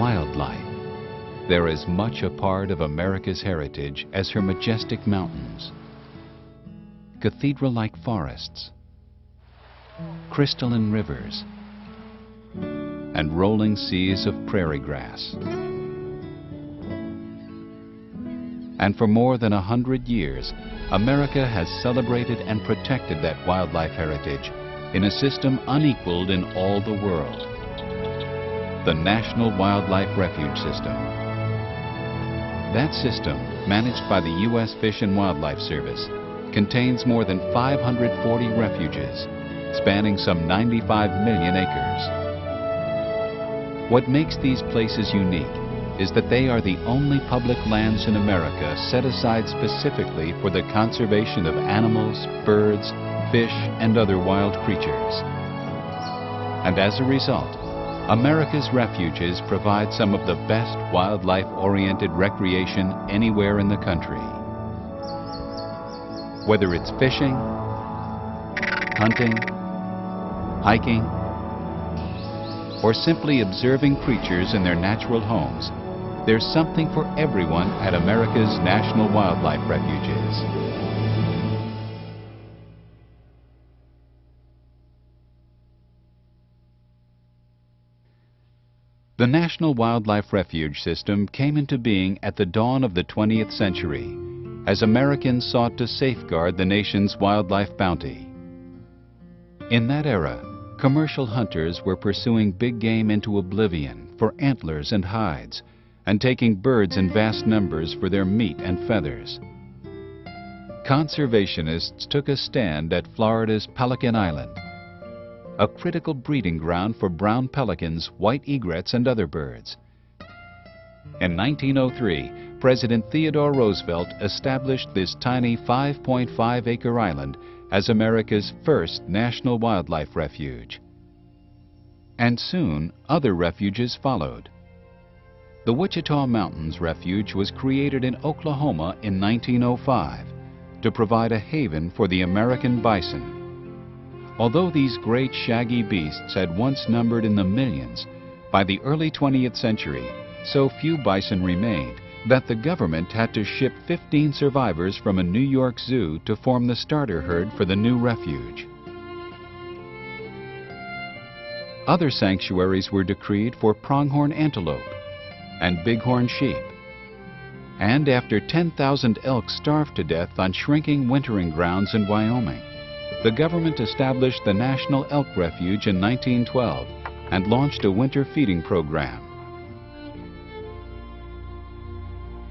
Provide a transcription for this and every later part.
wildlife. They're as much a part of America's heritage as her majestic mountains, cathedral-like forests, crystalline rivers, and rolling seas of prairie grass. And for more than 100 years, America has celebrated and protected that wildlife heritage in a system unequaled in all the world, the National Wildlife Refuge System. That system, managed by the U.S. Fish and Wildlife Service, contains more than 540 refuges, spanning some 95 million acres. What makes these places unique is that they are the only public lands in America set aside specifically for the conservation of animals, birds, fish, and other wild creatures. And as a result, America's refuges provide some of the best wildlife-oriented recreation anywhere in the country. Whether it's fishing, hunting, hiking, or simply observing creatures in their natural homes, there's something for everyone at America's National Wildlife Refuges. The National Wildlife Refuge System came into being at the dawn of the 20th century, as Americans sought to safeguard the nation's wildlife bounty. In that era, commercial hunters were pursuing big game into oblivion for antlers and hides, and taking birds in vast numbers for their meat and feathers. Conservationists took a stand at Florida's Pelican Island, a critical breeding ground for brown pelicans, white egrets, and other birds. In 1903, President Theodore Roosevelt established this tiny 5.5-acre island as America's first national wildlife refuge. And soon, other refuges followed. The Wichita Mountains Refuge was created in Oklahoma in 1905 to provide a haven for the American bison. Although these great shaggy beasts had once numbered in the millions, by the early 20th century, so few bison remained that the government had to ship 15 survivors from a New York zoo to form the starter herd for the new refuge. Other sanctuaries were decreed for pronghorn antelope and bighorn sheep. And after 10,000 elk starved to death on shrinking wintering grounds in Wyoming, the government established the National Elk Refuge in 1912 and launched a winter feeding program.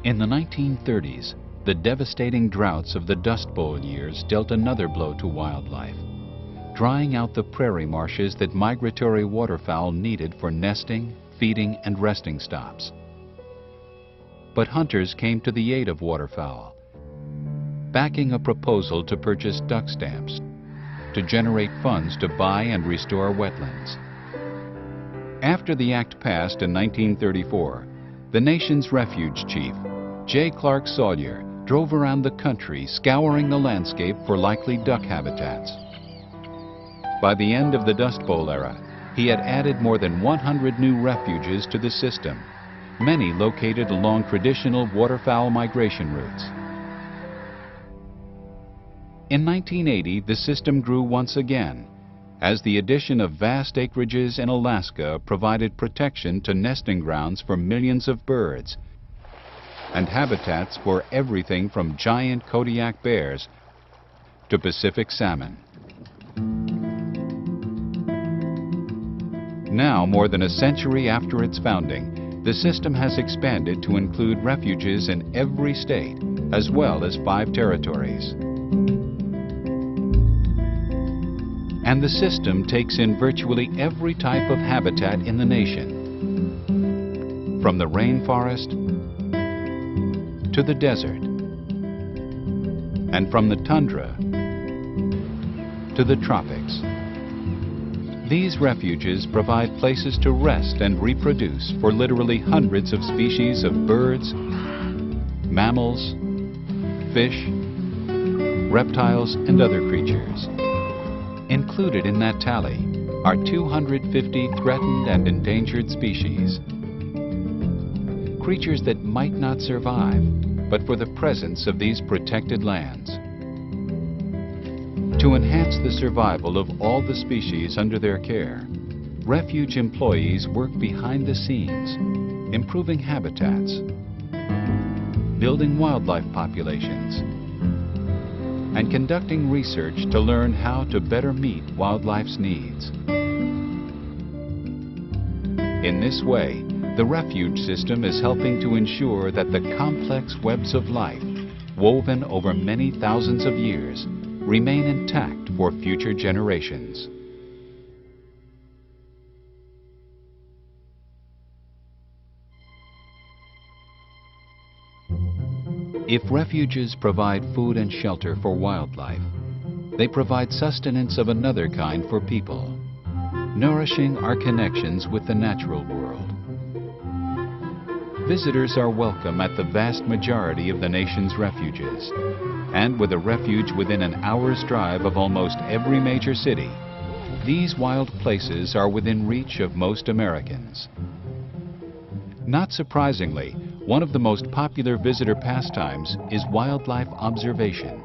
In the 1930s, the devastating droughts of the Dust Bowl years dealt another blow to wildlife, drying out the prairie marshes that migratory waterfowl needed for nesting, feeding, and resting stops. But hunters came to the aid of waterfowl, backing a proposal to purchase duck stamps to generate funds to buy and restore wetlands. After the act passed in 1934, the nation's refuge chief, J. Clark Sawyer, drove around the country scouring the landscape for likely duck habitats. By the end of the Dust Bowl era, he had added more than 100 new refuges to the system, many located along traditional waterfowl migration routes. In 1980, the system grew once again, as the addition of vast acreages in Alaska provided protection to nesting grounds for millions of birds and habitats for everything from giant Kodiak bears to Pacific salmon. Now, more than a century after its founding, the system has expanded to include refuges in every state, as well as 5 territories. And the system takes in virtually every type of habitat in the nation, from the rainforest to the desert, and from the tundra to the tropics. These refuges provide places to rest and reproduce for literally hundreds of species of birds, mammals, fish, reptiles, and other creatures. Included in that tally are 250 threatened and endangered species, creatures that might not survive, but for the presence of these protected lands. To enhance the survival of all the species under their care, refuge employees work behind the scenes, improving habitats, building wildlife populations, and conducting research to learn how to better meet wildlife's needs. In this way, the refuge system is helping to ensure that the complex webs of life, woven over many thousands of years, remain intact for future generations. If refuges provide food and shelter for wildlife, they provide sustenance of another kind for people, nourishing our connections with the natural world. Visitors are welcome at the vast majority of the nation's refuges, and with a refuge within an hour's drive of almost every major city, these wild places are within reach of most Americans. Not surprisingly, one of the most popular visitor pastimes is wildlife observation.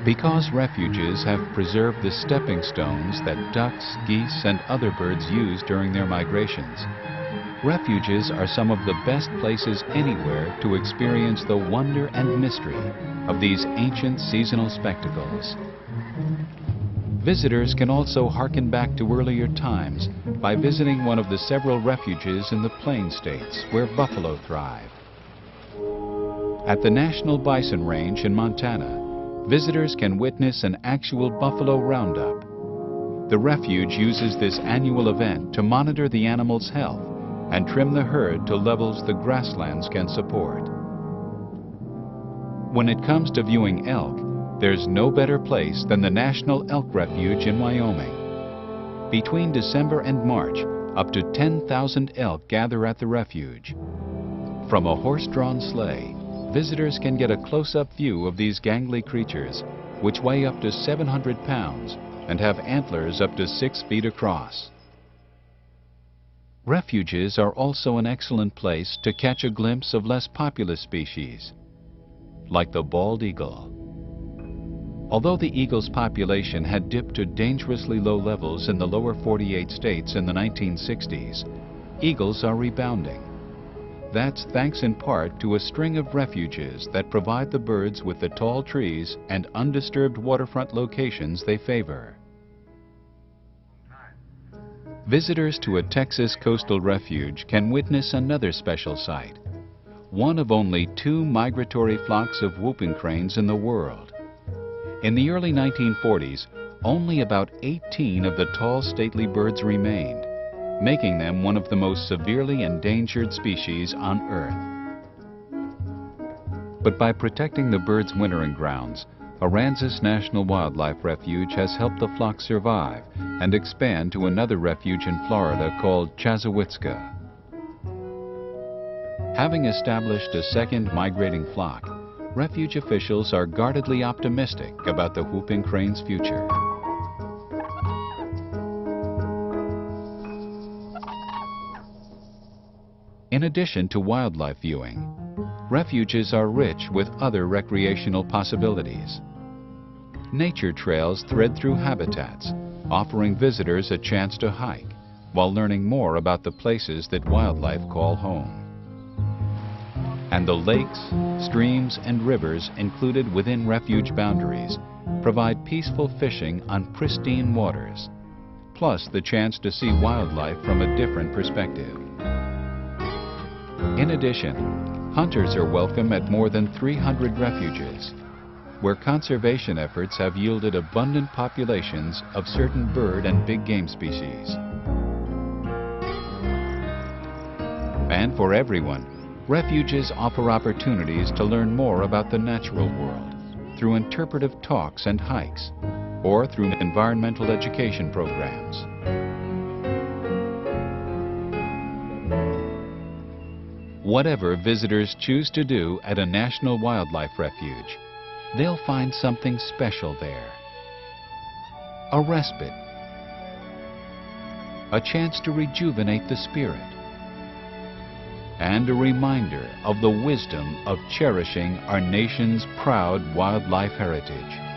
Because refuges have preserved the stepping stones that ducks, geese, and other birds use during their migrations, refuges are some of the best places anywhere to experience the wonder and mystery of these ancient seasonal spectacles. Visitors can also hearken back to earlier times by visiting one of the several refuges in the Plain States where buffalo thrive. At the National Bison Range in Montana, visitors can witness an actual buffalo roundup. The refuge uses this annual event to monitor the animal's health and trim the herd to levels the grasslands can support. When it comes to viewing elk, there's no better place than the National Elk Refuge in Wyoming. Between December and March, up to 10,000 elk gather at the refuge. From a horse-drawn sleigh, visitors can get a close-up view of these gangly creatures, which weigh up to 700 pounds and have antlers up to 6 feet across. Refuges are also an excellent place to catch a glimpse of less populous species, like the bald eagle. Although the eagle's population had dipped to dangerously low levels in the lower 48 states in the 1960s, eagles are rebounding. That's thanks in part to a string of refuges that provide the birds with the tall trees and undisturbed waterfront locations they favor. Visitors to a Texas coastal refuge can witness another special sight, one of only 2 migratory flocks of whooping cranes in the world. In the early 1940s, only about 18 of the tall, stately birds remained, making them one of the most severely endangered species on Earth. But by protecting the birds' wintering grounds, Aransas National Wildlife Refuge has helped the flock survive and expand to another refuge in Florida called Chassahowitzka. Having established a second migrating flock, refuge officials are guardedly optimistic about the whooping crane's future. In addition to wildlife viewing, refuges are rich with other recreational possibilities. Nature trails thread through habitats, offering visitors a chance to hike while learning more about the places that wildlife call home. And the lakes, streams, and rivers included within refuge boundaries provide peaceful fishing on pristine waters, plus the chance to see wildlife from a different perspective. In addition, hunters are welcome at more than 300 refuges, where conservation efforts have yielded abundant populations of certain bird and big game species. And for everyone, refuges offer opportunities to learn more about the natural world through interpretive talks and hikes, or through environmental education programs. Whatever visitors choose to do at a national wildlife refuge, they'll find something special there. A respite, a chance to rejuvenate the spirit, and a reminder of the wisdom of cherishing our nation's proud wildlife heritage.